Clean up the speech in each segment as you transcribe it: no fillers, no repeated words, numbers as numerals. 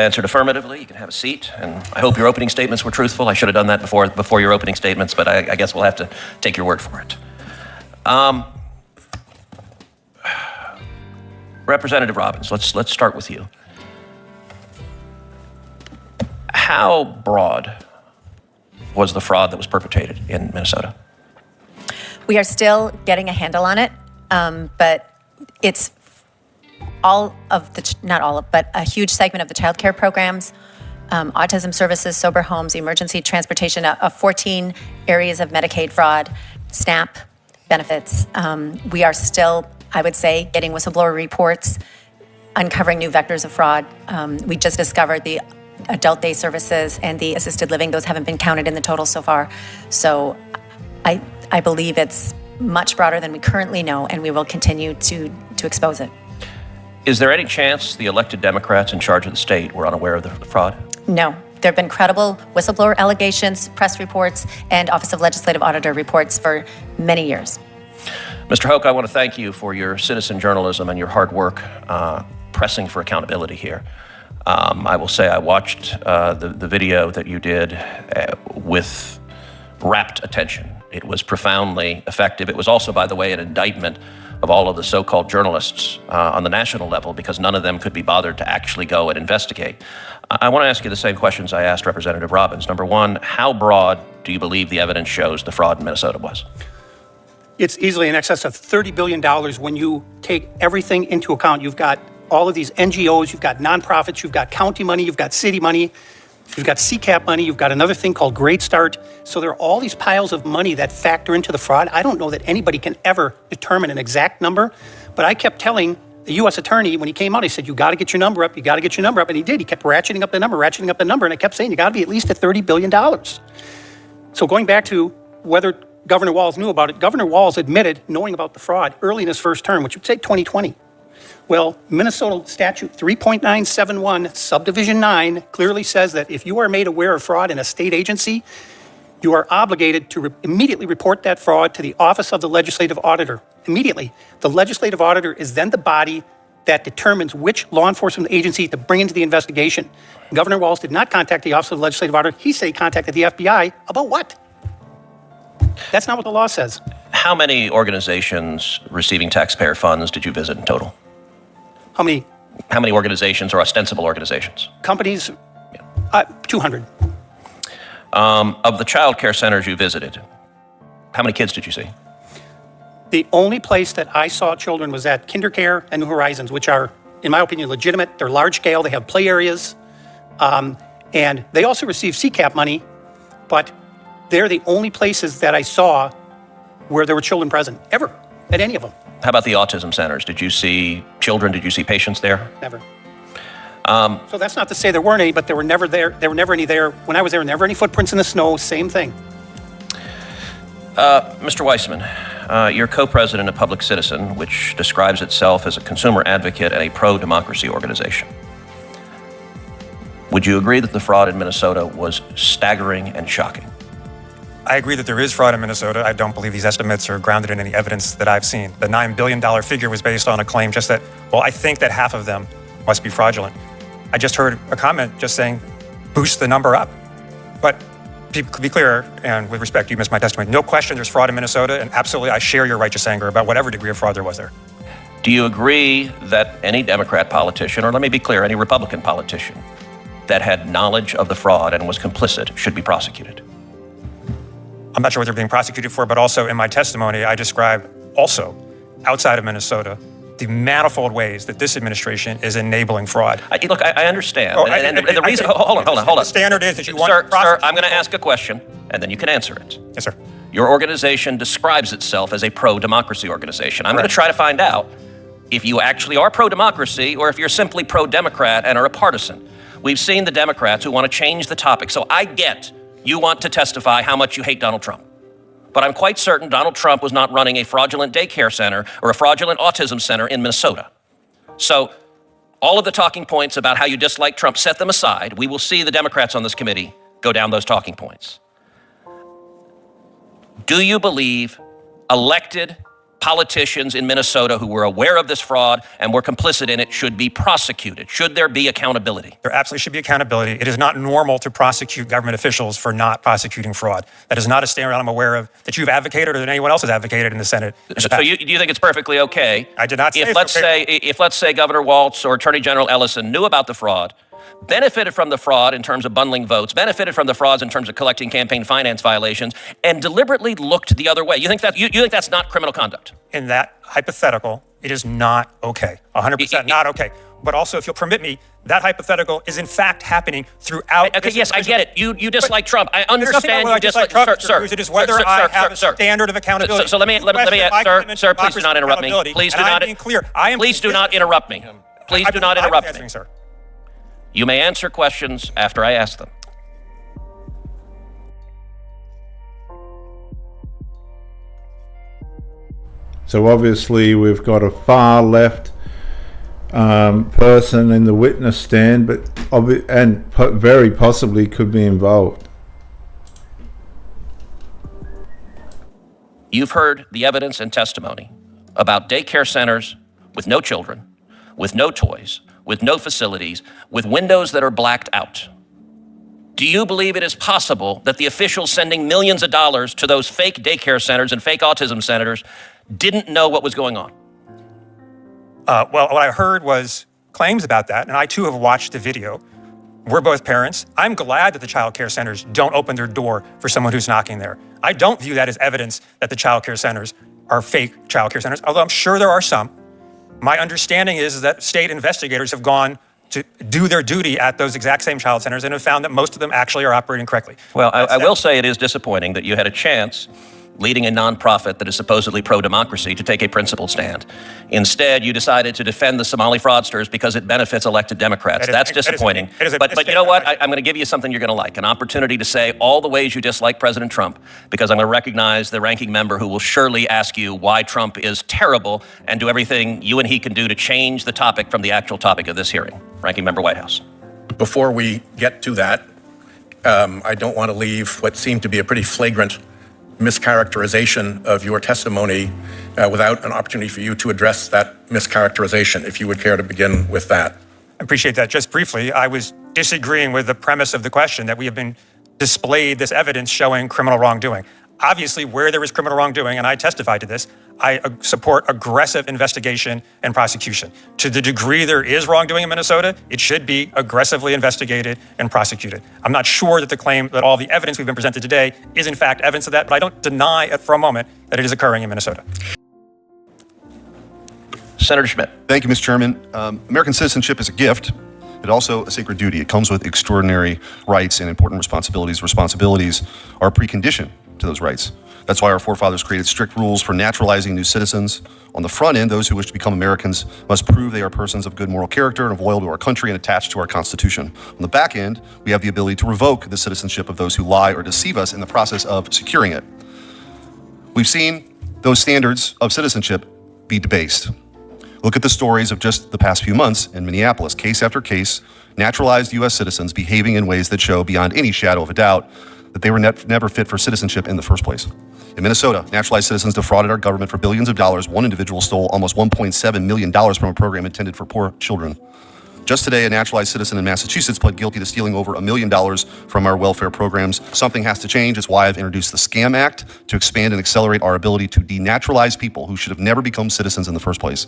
answered affirmatively. You can have a seat, and I hope your opening statements were truthful. I should have done that before your opening statements, but I guess we'll have to take your word for it. Representative Robbins, let's start with you. How broad was the fraud that was perpetrated in Minnesota? We are still getting a handle on it, but it's all of the, not all of, but a huge segment of the child care programs, autism services, sober homes, emergency transportation, of 14 areas of Medicaid fraud, SNAP benefits. We are still, I would say, getting whistleblower reports, uncovering new vectors of fraud. We just discovered the adult day services and the assisted living. Those haven't been counted in the total so far. So I believe it's much broader than we currently know, and we will continue to expose it. Is there any chance the elected Democrats in charge of the state were unaware of the fraud? No. There have been credible whistleblower allegations, press reports, and Office of Legislative Auditor reports for many years. Mr. Hoke, I want to thank you for your citizen journalism and your hard work pressing for accountability here. I will say I watched the video that you did with rapt attention. It was profoundly effective. It was also, by the way, an indictment of all of the so-called journalists on the national level, because none of them could be bothered to actually go and investigate. I want to ask you the same questions I asked Representative Robbins. Number one, how broad do you believe the evidence shows the fraud in Minnesota was? It's easily in excess of $30 billion when you take everything into account. You've got all of these NGOs, you've got nonprofits, you've got county money, you've got city money, you've got CCAP money, you've got another thing called Great Start. So there are all these piles of money that factor into the fraud. I don't know that anybody can ever determine an exact number, but I kept telling the U.S. attorney when he came out, he said, you got to get your number up, you got to get your number up, and he did. He kept ratcheting up the number, and I kept saying, you got to be at least at $30 billion. So going back to whether Governor Walz knew about it, Governor Walz admitted knowing about the fraud early in his first term, which would say 2020. Well, Minnesota statute 3.971 subdivision 9 clearly says that if you are made aware of fraud in a state agency, you are obligated to immediately report that fraud to the Office of the Legislative Auditor. Immediately. The Legislative Auditor is then the body that determines which law enforcement agency to bring into the investigation. Governor Walz did not contact the Office of the Legislative Auditor. He said he contacted the FBI. About what? That's not what the law says. How many organizations receiving taxpayer funds did you visit in total? How many? How many organizations or ostensible organizations? Companies? 200. Of the child care centers you visited, how many kids did you see? The only place that I saw children was at KinderCare and New Horizons, which are, in my opinion, legitimate. They're large scale. They have play areas. And they also receive CCAP money, but they're the only places that I saw where there were children present, ever, at any of them. How about the autism centers? Did you see children? Did you see patients there? Never. So that's not to say there weren't any, but there were never there. There were never any there. When I was there, never any footprints in the snow. Same thing. Mr. Weissman, you're co-president of Public Citizen, which describes itself as a consumer advocate and a pro-democracy organization. Would you agree that the fraud in Minnesota was staggering and shocking? I agree that there is fraud in Minnesota. I don't believe these estimates are grounded in any evidence that I've seen. The $9 billion figure was based on a claim just that, well, I think that half of them must be fraudulent. I just heard a comment just saying, boost the number up. But to be clear, and with respect, you missed my testimony. No question there's fraud in Minnesota, and absolutely I share your righteous anger about whatever degree of fraud there was there. Do you agree that any Democrat politician, or let me be clear, any Republican politician that had knowledge of the fraud and was complicit should be prosecuted? I'm not sure what they're being prosecuted for, but also in my testimony, I described also outside of Minnesota the manifold ways that this administration is enabling fraud. Look, I understand. The reason, hold on. The standard is that you want to prosecute. Sir, I'm going to ask a question, and then you can answer it. Yes, sir. Your organization describes itself as a pro-democracy organization. I'm going to try to find out if you actually are pro-democracy or if you're simply pro-Democrat and are a partisan. We've seen the Democrats who want to change the topic, so I get you want to testify how much you hate Donald Trump. But I'm quite certain Donald Trump was not running a fraudulent daycare center or a fraudulent autism center in Minnesota. So all of the talking points about how you dislike Trump, set them aside. We will see the Democrats on this committee go down those talking points. Do you believe elected politicians in Minnesota who were aware of this fraud and were complicit in it should be prosecuted? Should there be accountability? There absolutely should be accountability. It is not normal to prosecute government officials for not prosecuting fraud. That is not a standard I'm aware of that you've advocated or that anyone else has advocated in the Senate. So do you think it's perfectly okay? I did not say if let's say Governor Walz or Attorney General Ellison knew about the fraud, benefited from the fraud in terms of bundling votes, benefited from the frauds in terms of collecting campaign finance violations, and deliberately looked the other way. You think that's not criminal conduct? In that hypothetical, it is not okay. 100% not okay. But also, if you'll permit me, that hypothetical is in fact happening throughout. Okay, yes, I get it. You dislike Trump. I understand you dislike Trump, sir. It is whether I have a standard of accountability. So let me, sir, please do not interrupt me. Please do not. Please do not interrupt me. Please do not interrupt me. Sir. You may answer questions after I ask them. So obviously we've got a far left person in the witness stand, but very possibly could be involved. You've heard the evidence and testimony about daycare centers with no children, with no toys, with no facilities, with windows that are blacked out. Do you believe it is possible that the officials sending millions of dollars to those fake daycare centers and fake autism centers didn't know what was going on? Well, what I heard was claims about that, and I too have watched the video. We're both parents. I'm glad that the child care centers don't open their door for someone who's knocking there. I don't view that as evidence that the child care centers are fake child care centers, although I'm sure there are some. My understanding is that state investigators have gone to do their duty at those exact same child centers and have found that most of them actually are operating correctly. Well, I will say it is disappointing that you had a chance leading a nonprofit that is supposedly pro-democracy to take a principled stand. Instead, you decided to defend the Somali fraudsters because it benefits elected Democrats. That's disappointing. But you know what? I'm going to give you something you're going to like, an opportunity to say all the ways you dislike President Trump, because I'm going to recognize the ranking member who will surely ask you why Trump is terrible and do everything you and he can do to change the topic from the actual topic of this hearing. Ranking member Whitehouse. Before we get to that, I don't want to leave what seemed to be a pretty flagrant mischaracterization of your testimony without an opportunity for you to address that mischaracterization, if you would care to begin with that. I appreciate that. Just briefly, I was disagreeing with the premise of the question that we have been displayed this evidence showing criminal wrongdoing. Obviously, where there is criminal wrongdoing, and I testified to this, I support aggressive investigation and prosecution. To the degree there is wrongdoing in Minnesota, it should be aggressively investigated and prosecuted. I'm not sure that the claim that all the evidence we've been presented today is in fact evidence of that, but I don't deny it for a moment that it is occurring in Minnesota. Senator Schmidt. Thank you, Mr. Chairman. American citizenship is a gift, but also a sacred duty. It comes with extraordinary rights and important responsibilities. Responsibilities are a precondition to those rights. That's why our forefathers created strict rules for naturalizing new citizens. On the front end, those who wish to become Americans must prove they are persons of good moral character and loyal to our country and attached to our Constitution. On the back end, we have the ability to revoke the citizenship of those who lie or deceive us in the process of securing it. We've seen those standards of citizenship be debased. Look at the stories of just the past few months in Minneapolis, case after case, naturalized U.S. citizens behaving in ways that show beyond any shadow of a doubt that they were never fit for citizenship in the first place. In Minnesota, naturalized citizens defrauded our government for billions of dollars. One individual stole almost $1.7 million from a program intended for poor children. Just today, a naturalized citizen in Massachusetts pled guilty to stealing over $1 million from our welfare programs. Something has to change. It's why I've introduced the SCAM Act to expand and accelerate our ability to denaturalize people who should have never become citizens in the first place.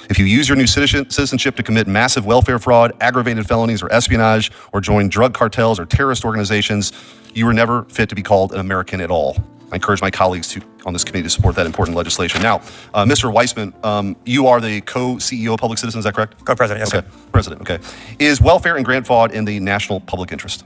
If you use your new citizenship to commit massive welfare fraud, aggravated felonies, or espionage, or join drug cartels or terrorist organizations, you were never fit to be called an American at all. I encourage my colleagues on this committee to support that important legislation. Now, Mr. Weissman, you are the co-CEO of Public Citizen, is that correct? Co-president, yes, okay. sir. President, okay. Is welfare and grant fraud in the national public interest?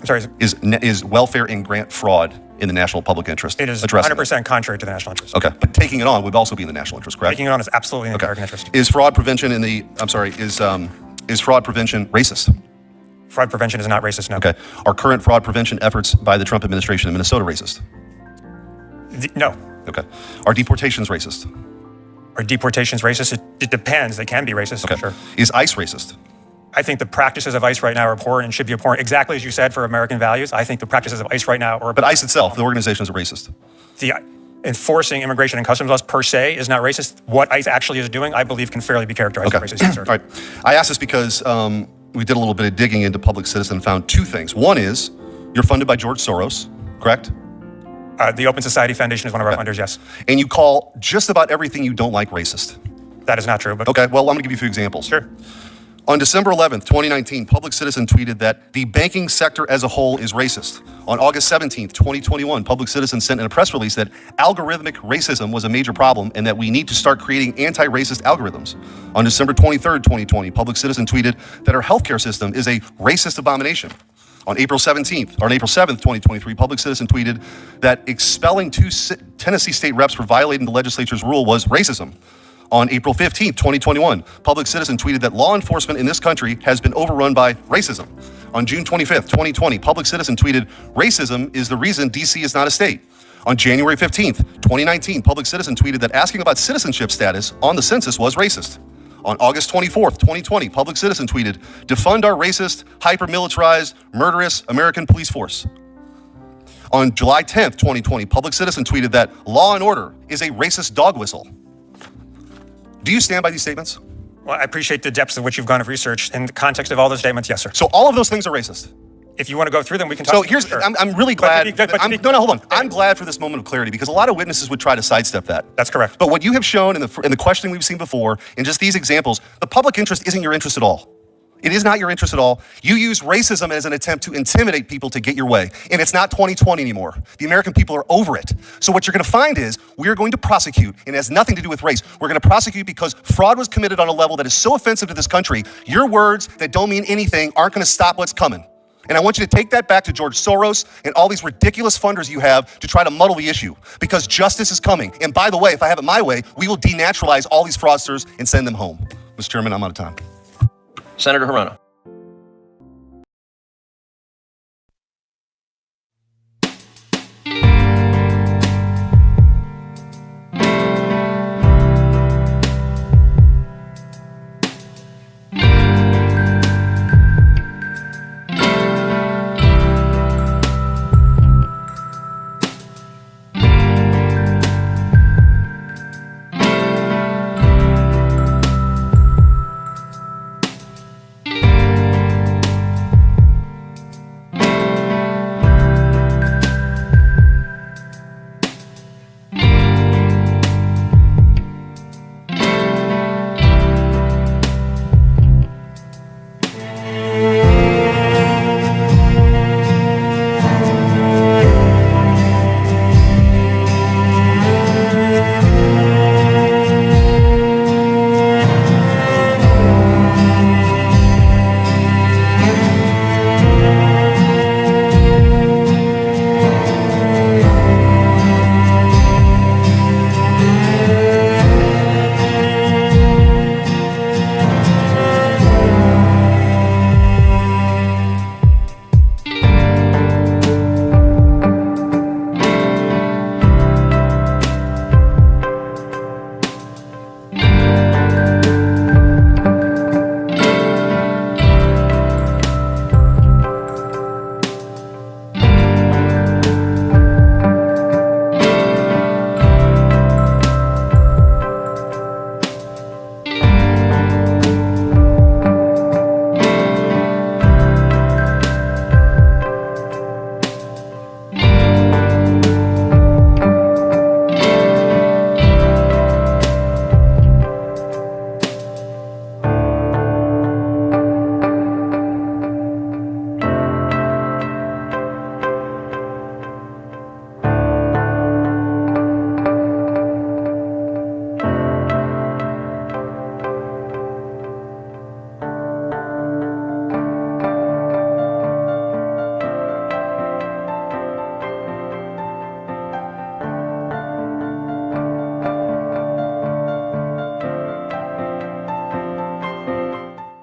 I'm sorry. Is welfare and grant fraud in the national public interest? It is 100% contrary to the national interest. Okay, but taking it on would also be in the national interest, correct? Taking it on is absolutely in the American interest. Is fraud prevention is fraud prevention racist? Fraud prevention is not racist, no. Okay. Are current fraud prevention efforts by the Trump administration in Minnesota racist? No. Okay. Are deportations racist? Are deportations racist? It depends. They can be racist, okay. Sure. Is ICE racist? I think the practices of ICE right now are abhorrent and should be abhorrent, exactly as you said, for American values. I think the practices of ICE right now are... But ICE itself, the organization, is racist. enforcing immigration and customs laws per se is not racist. What ICE actually is doing, I believe, can fairly be characterized as racist. Yes, sir. All right. I asked this because we did a little bit of digging into Public Citizen and found two things. One is you're funded by George Soros, correct? The Open Society Foundation is one of our funders, yes. And you call just about everything you don't like racist. That is not true, but Okay, well, I'm gonna give you a few examples. sure. On December 11th, 2019, Public Citizen tweeted that the banking sector as a whole is racist. On August 17th, 2021, Public Citizen sent in a press release that algorithmic racism was a major problem and that we need to start creating anti-racist algorithms. On December 23rd, 2020, Public Citizen tweeted that our healthcare system is a racist abomination. On April 7th, 2023, Public Citizen tweeted that expelling two Tennessee state reps for violating the legislature's rule was racism. On April 15th, 2021, Public Citizen tweeted that law enforcement in this country has been overrun by racism. On June 25th, 2020, Public Citizen tweeted, racism is the reason DC is not a state. On January 15th, 2019, Public Citizen tweeted that asking about citizenship status on the census was racist. On August 24th, 2020, Public Citizen tweeted, defund our racist, hyper-militarized, murderous American police force. On July 10th, 2020, Public Citizen tweeted that law and order is a racist dog whistle. Do you stand by these statements? Well, I appreciate the depths of which you've gone of research. In the context of all those statements, yes, sir. So all of those things are racist. If you want to go through them, we can talk. So here's, Sure. I'm really glad. But No, hold on. I'm glad for this moment of clarity because a lot of witnesses would try to sidestep that. That's correct. But what you have shown in the questioning we've seen before, in just these examples, the public interest isn't your interest at all. It is not your interest at all. You use racism as an attempt to intimidate people to get your way. And it's not 2020 anymore. The American people are over it. So what you're going to find is we're going to prosecute, and it has nothing to do with race. We're going to prosecute because fraud was committed on a level that is so offensive to this country. Your words that don't mean anything aren't going to stop what's coming. And I want you to take that back to George Soros and all these ridiculous funders you have to try to muddle the issue because justice is coming. And by the way, if I have it my way, we will denaturalize all these fraudsters and send them home. Mr. Chairman, I'm out of time. Senator Hirono.